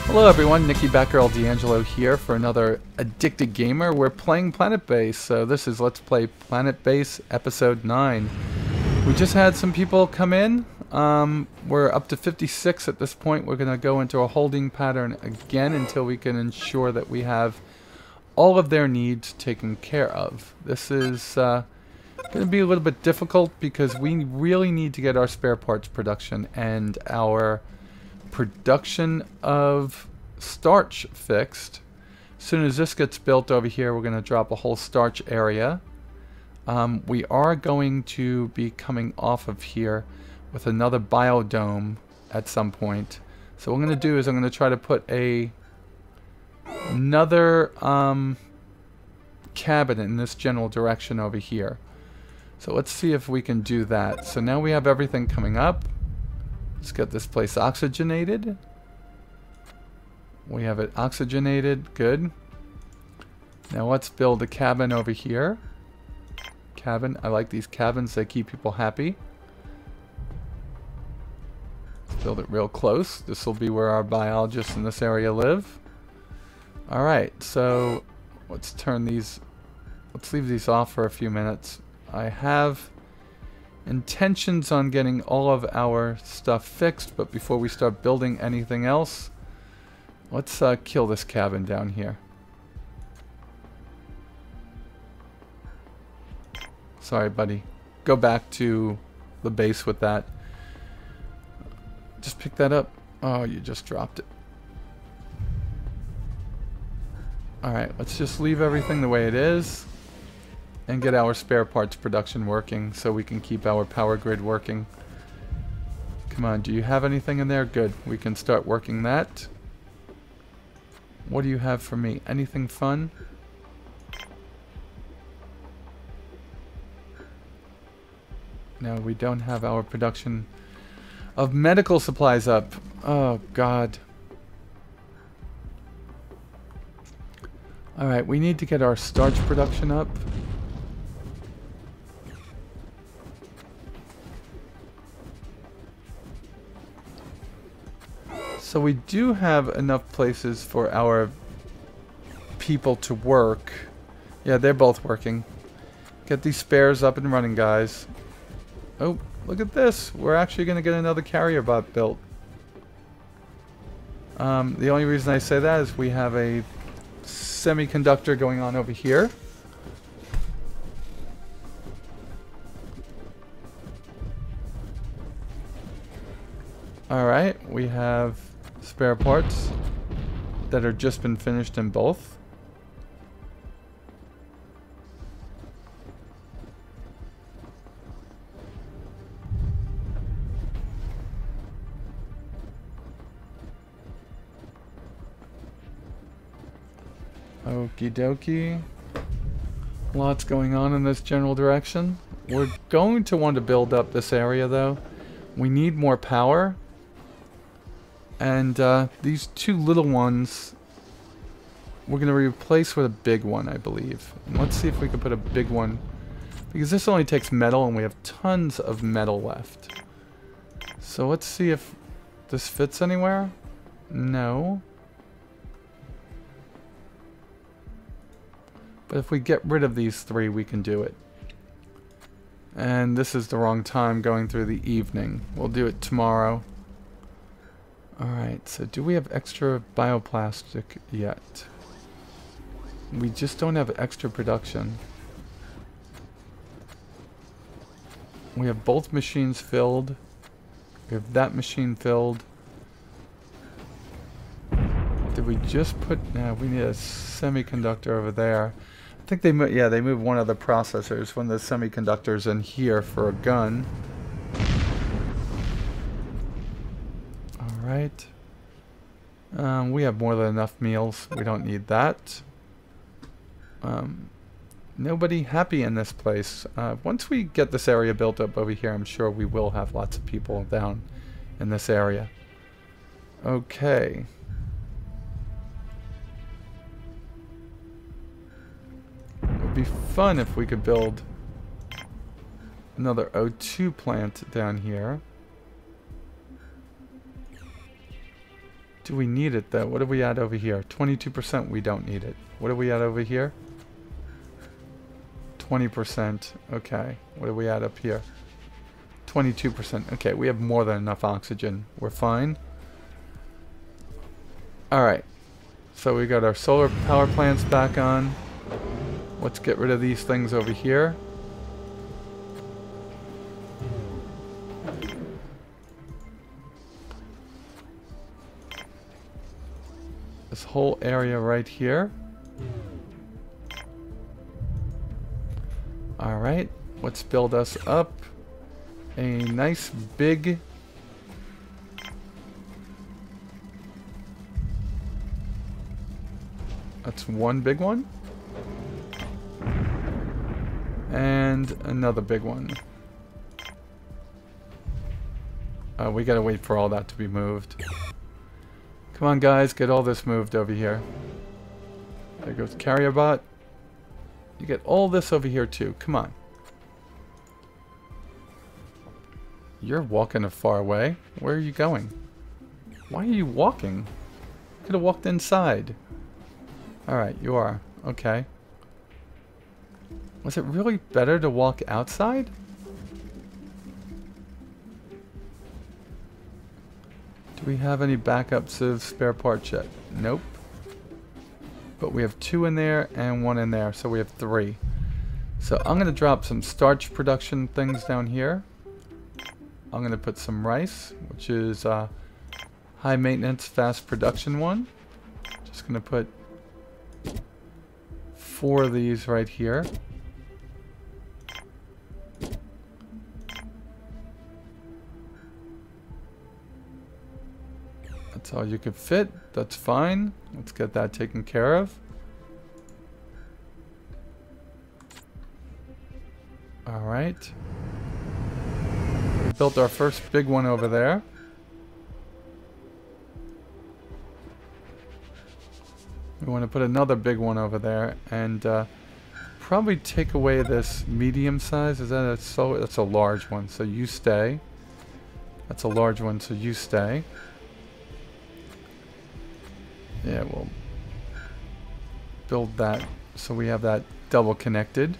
Hello everyone, Nicky Batgirl D'Angelo here for another Addicted Gamer. We're playing Planetbase, so this is Let's Play Planetbase Episode 9. We just had some people come in. We're up to 56 at this point. We're going to go into a holding pattern again until we can ensure that we have all of their needs taken care of. This is going to be a little bit difficult because we really need to get our spare parts production and our production of starch fixed. As soon as this gets built over here, we're going to drop a whole starch area. We are going to be coming off of here with another biodome at some point. So what I'm going to do is I'm going to try to put another cabin in this general direction over here. So let's see if we can do that. So now we have everything coming up. Let's get this place oxygenated. We have it oxygenated. Good. Now let's build a cabin over here. Cabin. I like these cabins. They keep people happy. Let's build it real close. This will be where our biologists in this area live. Alright, so let's turn these... Let's leave these off for a few minutes. I have intentions on getting all of our stuff fixed, but before we start building anything else, let's kill this cabin down here. Sorry, buddy. Go back to the base with that. Just pick that up. Oh, you just dropped it. Alright, let's just leave everything the way it is and get our spare parts production working so we can keep our power grid working. Come on, do you have anything in there? Good. We can start working that. What do you have for me? Anything fun? No, we don't have our production of medical supplies up. Oh, God. Alright, we need to get our starch production up. So we do have enough places for our people to work. Yeah, they're both working. Get these spares up and running, guys. Oh, look at this. We're actually going to get another carrier bot built. The only reason I say that is we have a semiconductor going on over here. Alright, we have spare parts that are just been finished in both. Okie dokie. Lots going on in this general direction. We're going to want to build up this area though. We need more power. And these two little ones we're going to replace with a big one, I believe. And let's see if we can put a big one. Because this only takes metal and we have tons of metal left. So let's see if this fits anywhere. No. But if we get rid of these three, we can do it. And this is the wrong time going through the evening. We'll do it tomorrow. Alright, so do we have extra bioplastic yet? We just don't have extra production. We have both machines filled. We have that machine filled. Did we just put... No, we need a semiconductor over there. I think they moved... Yeah, they moved one of the processors, one of the semiconductors in here for a gun. Alright. We have more than enough meals. We don't need that. Nobody happy in this place. Once we get this area built up over here, I'm sure we will have lots of people down in this area. Okay. It would be fun if we could build another O2 plant down here. Do we need it though? What are we at over here? 22%, we don't need it. What are we at over here? 20%. Okay. What are we at up here? 22%. Okay, we have more than enough oxygen. We're fine. Alright. So we got our solar power plants back on. Let's get rid of these things over here. This whole area right here. Alright, let's build us up a nice big that's one big one. And another big one. We gotta wait for all that to be moved. Come on guys, get all this moved over here. There goes carrier bot. You get all this over here too. Come on. You're walking a far way. Where are you going? Why are you walking? You could have walked inside. Alright, you are. Okay. Was it really better to walk outside? Do we have any backups of spare parts yet? Nope. But we have 2 in there and 1 in there, so we have 3. So I'm going to drop some starch production things down here. I'm going to put some rice, which is high maintenance, fast production one. Just going to put 4 of these right here. That's all you could fit. That's fine. Let's get that taken care of. Alright. We built our first big one over there. We want to put another big one over there and probably take away this medium size. Is that that's a large one, so you stay. That's a large one, so you stay. Yeah, we'll build that so we have that double connected.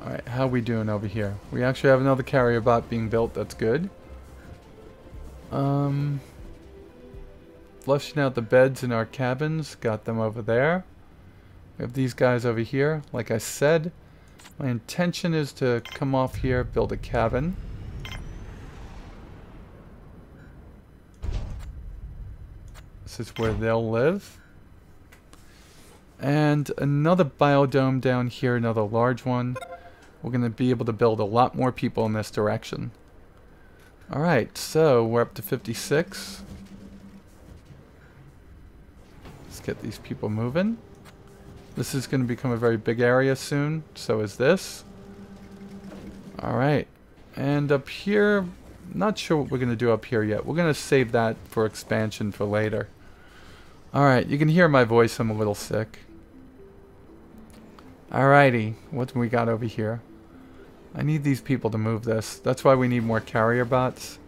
Alright, how are we doing over here? We actually have another carrier bot being built. That's good. Flushing out the beds in our cabins. Got them over there. We have these guys over here. Like I said, my intention is to come off here, build a cabin. This is where they'll live. And another biodome down here, another large one. We're going to be able to build a lot more people in this direction. Alright, so we're up to 56. Let's get these people moving. This is going to become a very big area soon. So is this. Alright. And up here, not sure what we're going to do up here yet. We're going to save that for expansion for later. Alright, you can hear my voice. I'm a little sick. Alrighty, what do we got over here? I need these people to move this. That's why we need more carrier bots.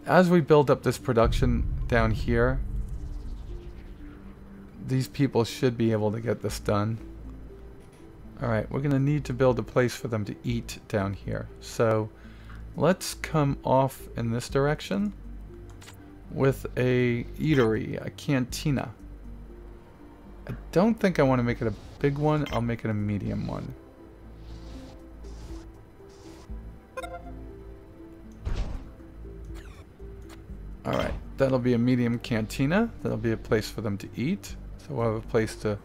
As we build up this production down here, these people should be able to get this done. Alright, we're going to need to build a place for them to eat down here. So let's come off in this direction with a eatery, a cantina. I don't think I want to make it a big one. I'll make it a medium one. Alright, that'll be a medium cantina. That'll be a place for them to eat. So we'll have a place to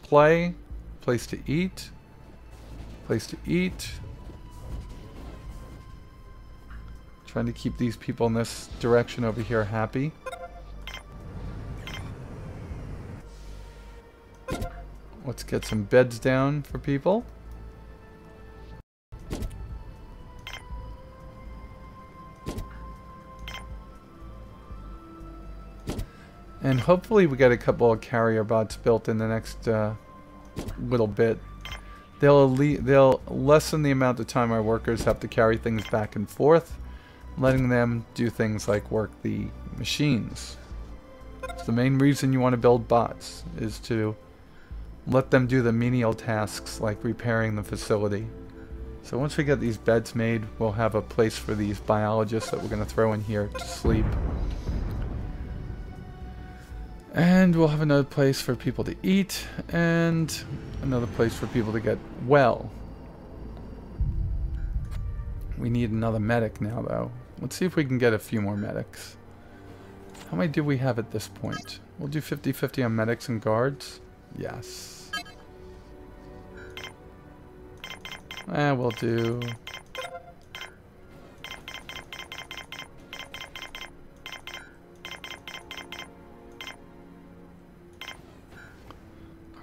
play, place to eat, place to eat. Trying to keep these people in this direction over here happy. Let's get some beds down for people. And hopefully we get a couple of carrier bots built in the next little bit. They'll lessen the amount of time our workers have to carry things back and forth. letting them do things like work the machines. It's the main reason you want to build bots, is to let them do the menial tasks like repairing the facility. So once we get these beds made, we'll have a place for these biologists that we're going to throw in here to sleep. And we'll have another place for people to eat, and another place for people to get well. We need another medic now, though. Let's see if we can get a few more medics. How many do we have at this point? We'll do 50-50 on medics and guards. Yes. We'll do...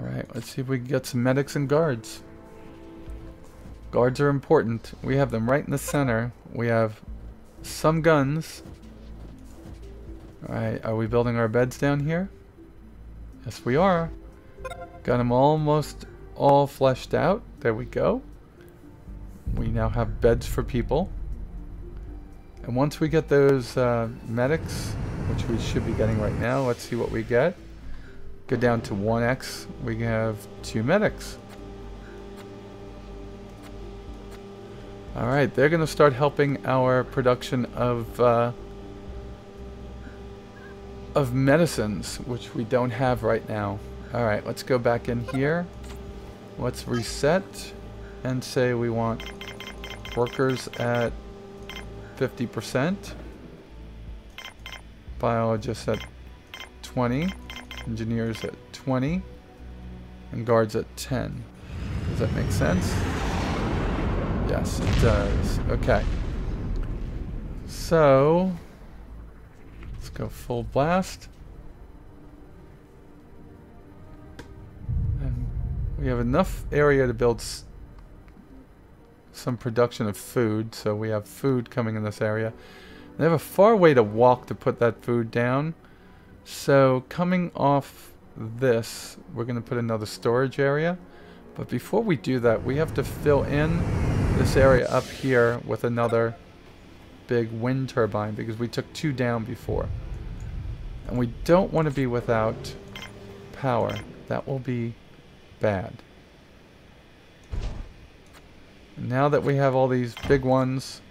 Alright, let's see if we can get some medics and guards. Guards are important. We have them right in the center. We have some guns. Alright, are we building our beds down here? Yes, we are. Got them almost all fleshed out. There we go. We now have beds for people. And once we get those medics, which we should be getting right now, let's see what we get. Go down to 1x, we have 2 medics. Alright, they're going to start helping our production of medicines, which we don't have right now. Alright, let's go back in here. Let's reset and say we want workers at 50%, biologists at 20%, engineers at 20%, and guards at 10%. Does that make sense? Yes, it does. Okay. So, let's go full blast. And we have enough area to build some production of food, so we have food coming in this area. They have a far way to walk to put that food down. So coming off this, we're going to put another storage area. But before we do that, we have to fill in this area up here with another big wind turbine, because we took 2 down before. And we don't want to be without power. That will be bad. Now that we have all these big ones,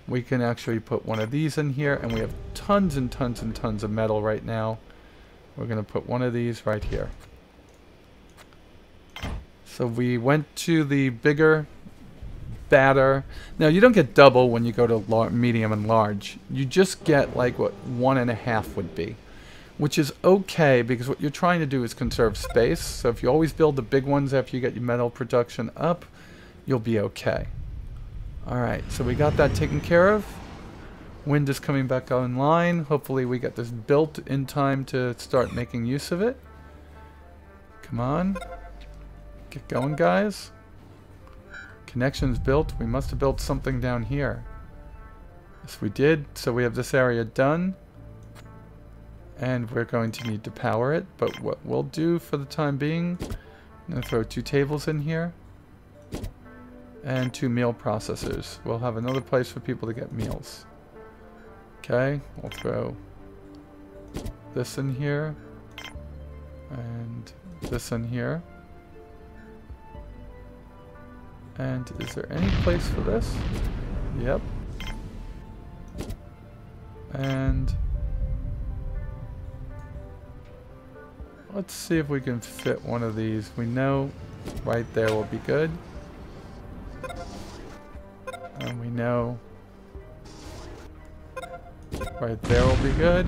we can actually put one of these in here, and we have tons and tons and tons of metal right now. We're going to put one of these right here. So we went to the bigger, badder. Now you don't get double when you go to medium and large. You just get like what 1.5 would be, which is okay, because what you're trying to do is conserve space. So if you always build the big ones after you get your metal production up, you'll be okay. Alright, so we got that taken care of. Wind is coming back online. Hopefully we get this built in time to start making use of it. Come on. Get going, guys. Connections built. We must have built something down here. Yes, we did. So we have this area done. And we're going to need to power it. But what we'll do for the time being, I'm going to throw 2 tables in here. And 2 meal processors. We'll have another place for people to get meals. Okay, we'll throw this in here. And this in here. And is there any place for this? Yep. And let's see if we can fit one of these. We know right there will be good. And we know right there will be good.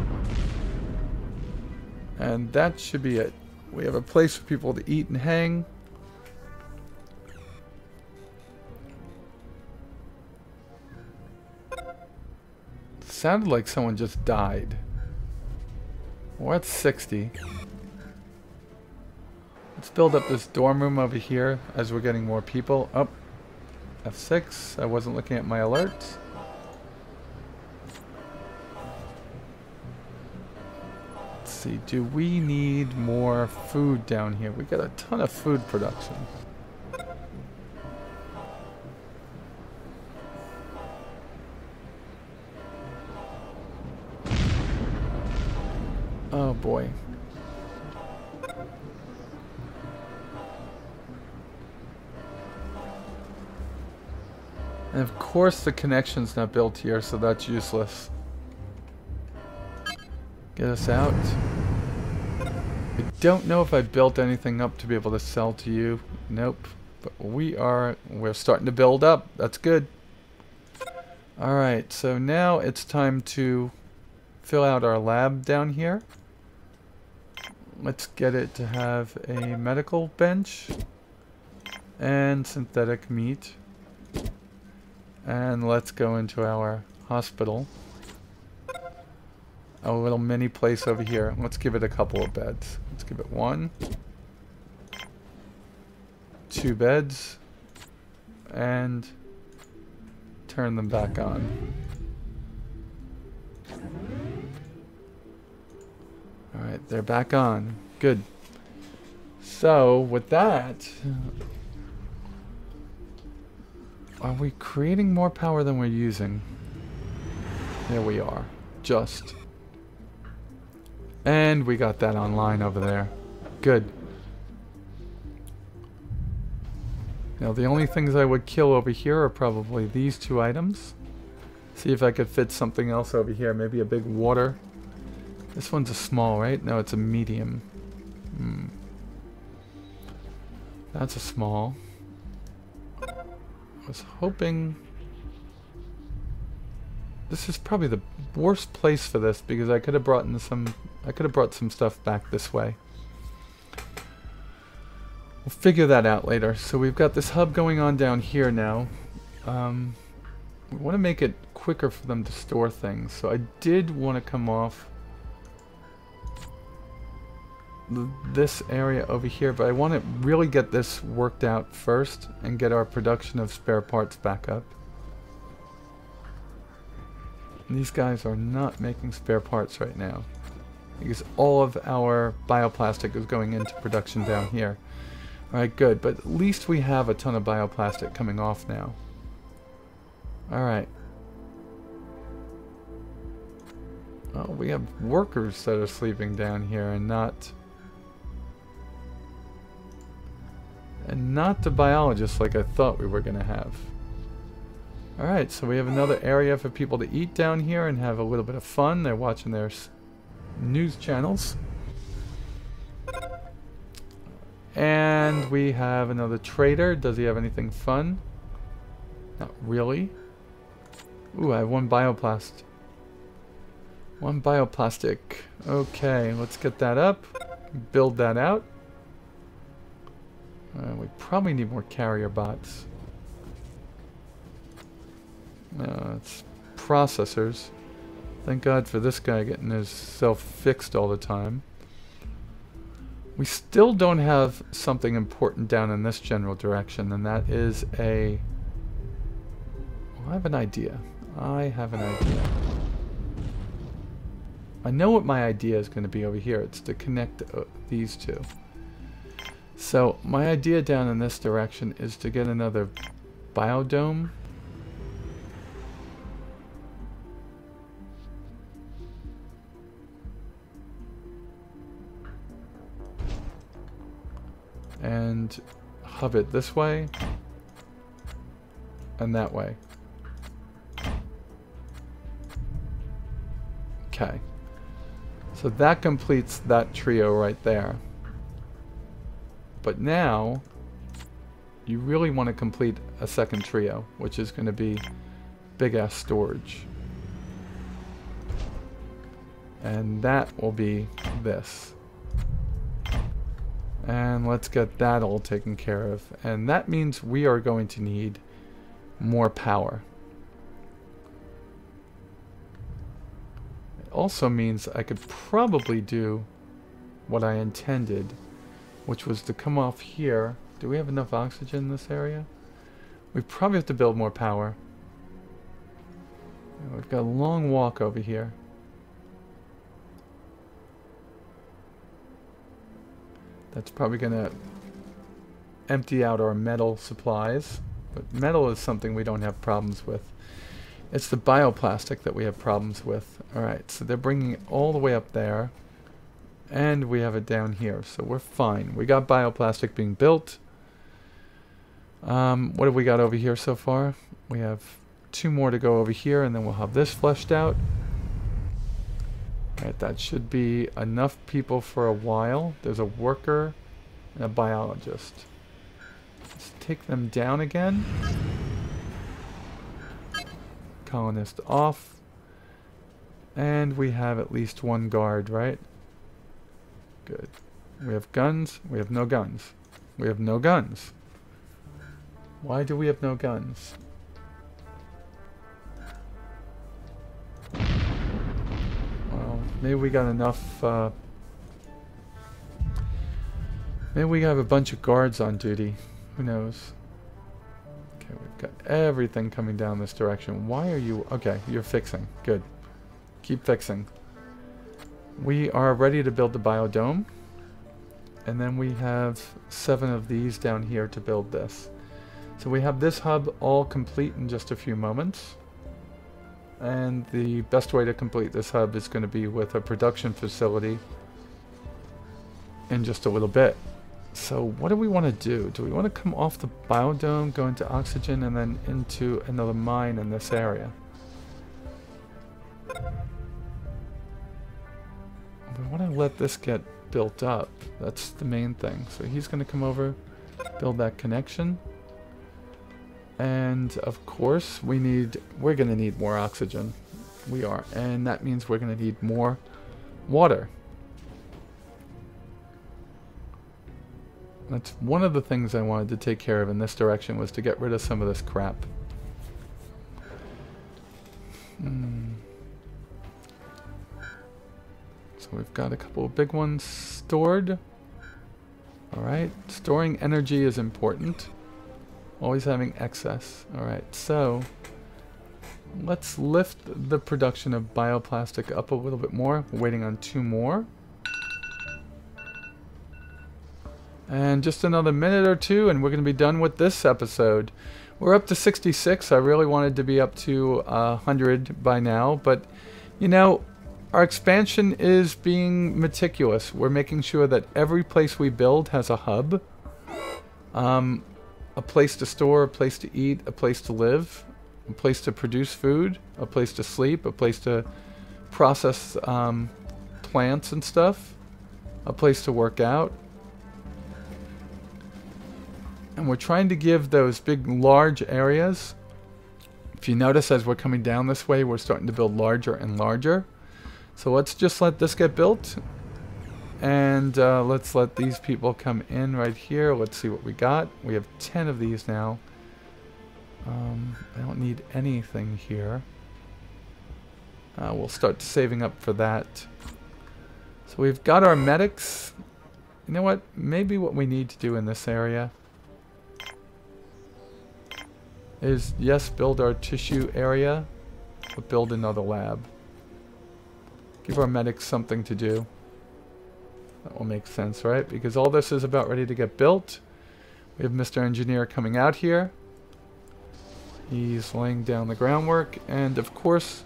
And that should be it. We have a place for people to eat and hang. Sounded like someone just died. We're at 60. Let's build up this dorm room over here as we're getting more people. Oh, F6. I wasn't looking at my alerts. Let's see. Do we need more food down here? We got a ton of food production. boy. And of course the connection's not built here, so that's useless. Get us out. I don't know if I built anything up to be able to sell to you. Nope. But we're starting to build up. That's good. Alright, so now it's time to fill out our lab down here. Let's get it to have a medical bench and synthetic meat. And let's go into our hospital. A little mini place over here. Let's give it a couple of beds. Let's give it 1, 2 beds, and turn them back on. Alright, they're back on. Good. So, with that, are we creating more power than we're using? There we are. Just. And we got that online over there. Good. Now the only things I would kill over here are probably these 2 items. See if I could fit something else over here. Maybe a big water. This one's a small, right? No, it's a medium. That's a small. I was hoping... This is probably the worst place for this because I could have brought some stuff back this way. We'll figure that out later. So we've got this hub going on down here now. We want to make it quicker for them to store things. So I did want to come off this area over here, but I want to really get this worked out first and get our production of spare parts back up. These guys are not making spare parts right now because all of our bioplastic is going into production down here. Alright, good, but at least we have a ton of bioplastic coming off now. Alright. Oh, we have workers that are sleeping down here and not the biologists like I thought we were going to have. Alright, so we have another area for people to eat down here and have a little bit of fun. They're watching their news channels. And we have another trader. Does he have anything fun? Not really. Ooh, I have 1 bioplast. 1 bioplastic. Okay, let's get that up. Build that out. We probably need more carrier bots. It's processors. Thank God for this guy getting himself fixed all the time. We still don't have something important down in this general direction, and that is a... Well, I have an idea. I know what my idea is going to be over here. It's to connect these 2. So, my idea down in this direction is to get another biodome. And hub it this way and that way. Okay. So that completes that trio right there. But now you really want to complete a second trio, which is going to be big ass storage. And that will be this. And let's get that all taken care of. And that means we are going to need more power. It also means I could probably do what I intended, which was to come off here. Do we have enough oxygen in this area? We probably have to build more power. We've got a long walk over here. That's probably going to empty out our metal supplies. But metal is something we don't have problems with. It's the bioplastic that we have problems with. Alright, so they're bringing it all the way up there. And we have it down here, so we're fine. We got bioplastic being built. What have we got over here so far? We have 2 more to go over here, and then we'll have this fleshed out. Alright, that should be enough people for a while. There's a worker and a biologist. Let's take them down again. Colonist off. And we have at least 1 guard, right? Good. We have guns. We have no guns. We have no guns. Why do we have no guns? Well, maybe we got enough, maybe we have a bunch of guards on duty. Who knows? Okay, we've got everything coming down this direction. Why are you... Okay, you're fixing. Good. Keep fixing. We are ready to build the biodome. And then we have 7 of these down here to build this. So we have this hub all complete in just a few moments. And the best way to complete this hub is going to be with a production facility in just a little bit. So what do we want to do? Do we want to come off the biodome, go into oxygen, and then into another mine in this area? We want to let this get built up. That's the main thing. So he's going to come over, build that connection. And of course we're going to need more oxygen. We are. And that means we're going to need more water. That's one of the things I wanted to take care of in this direction, was to get rid of some of this crap. So we've got a couple of big ones stored. Alright, storing energy is important. Always having excess. Alright, so let's lift the production of bioplastic up a little bit more. We're waiting on 2 more. And just another minute or 2 and we're going to be done with this episode. We're up to 66. I really wanted to be up to 100 by now, but you know, our expansion is being meticulous. We're making sure that every place we build has a hub. A place to store, a place to eat, a place to live, a place to produce food, a place to sleep, a place to process plants and stuff, a place to work out. And we're trying to give those big, large areas. If you notice, as we're coming down this way, we're starting to build larger and larger. So let's just let this get built. And let's let these people come in right here. Let's see what we got. We have 10 of these now. I don't need anything here. We'll start saving up for that. So we've got our medics. You know what? Maybe what we need to do in this area is, yes, build our tissue area, but build another lab. Give our medics something to do. That will make sense, right? Because all this is about ready to get built. We have Mr. Engineer coming out here. He's laying down the groundwork. And of course,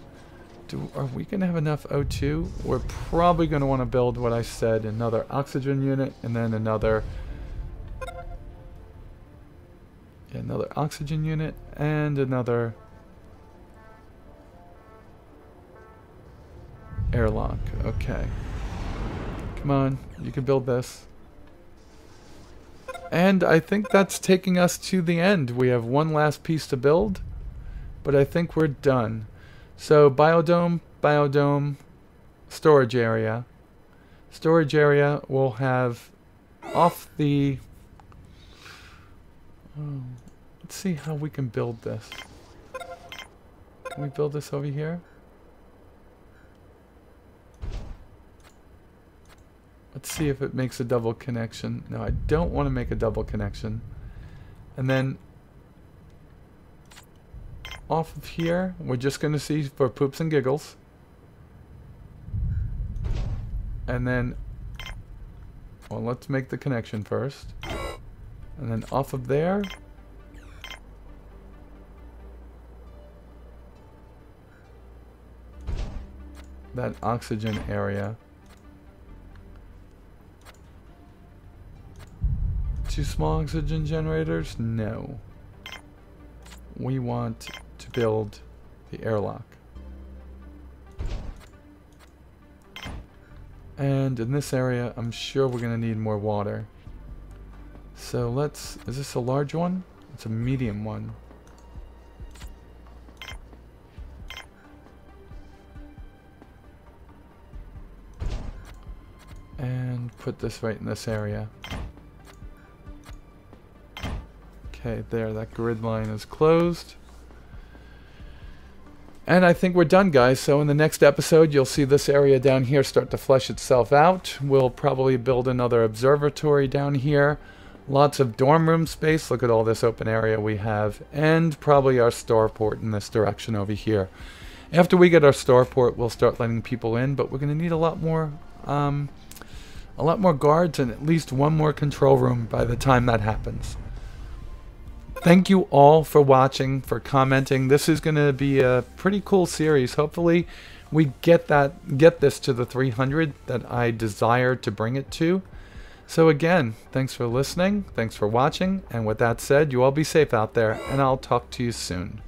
are we going to have enough O2? We're probably going to want to build what I said, another oxygen unit, and then another oxygen unit, and another airlock. Okay. Come on, you can build this. And I think that's taking us to the end. We have one last piece to build, but I think we're done. So biodome, biodome, storage area. Storage area will have off the... Oh, let's see how we can build this. Can we build this over here? Let's see if it makes a double connection. No, I don't want to make a double connection. And then off of here, we're just going to see for poops and giggles. And then, well, let's make the connection first. And then off of there, that oxygen area. 2 small oxygen generators? No. We want to build the airlock. And in this area, I'm sure we're going to need more water. So let's... Is this a large one? It's a medium one. And put this right in this area. Okay, there, that grid line is closed. And I think we're done, guys. So in the next episode, you'll see this area down here start to flesh itself out. We'll probably build another observatory down here. Lots of dorm room space. Look at all this open area we have. And probably our starport in this direction over here. After we get our starport, we'll start letting people in, but we're going to need a lot more guards and at least one more control room by the time that happens. Thank you all for watching, for commenting. This is going to be a pretty cool series. Hopefully we get this to the 300 that I desire to bring it to. So again, thanks for listening, thanks for watching, and with that said, you all be safe out there, and I'll talk to you soon.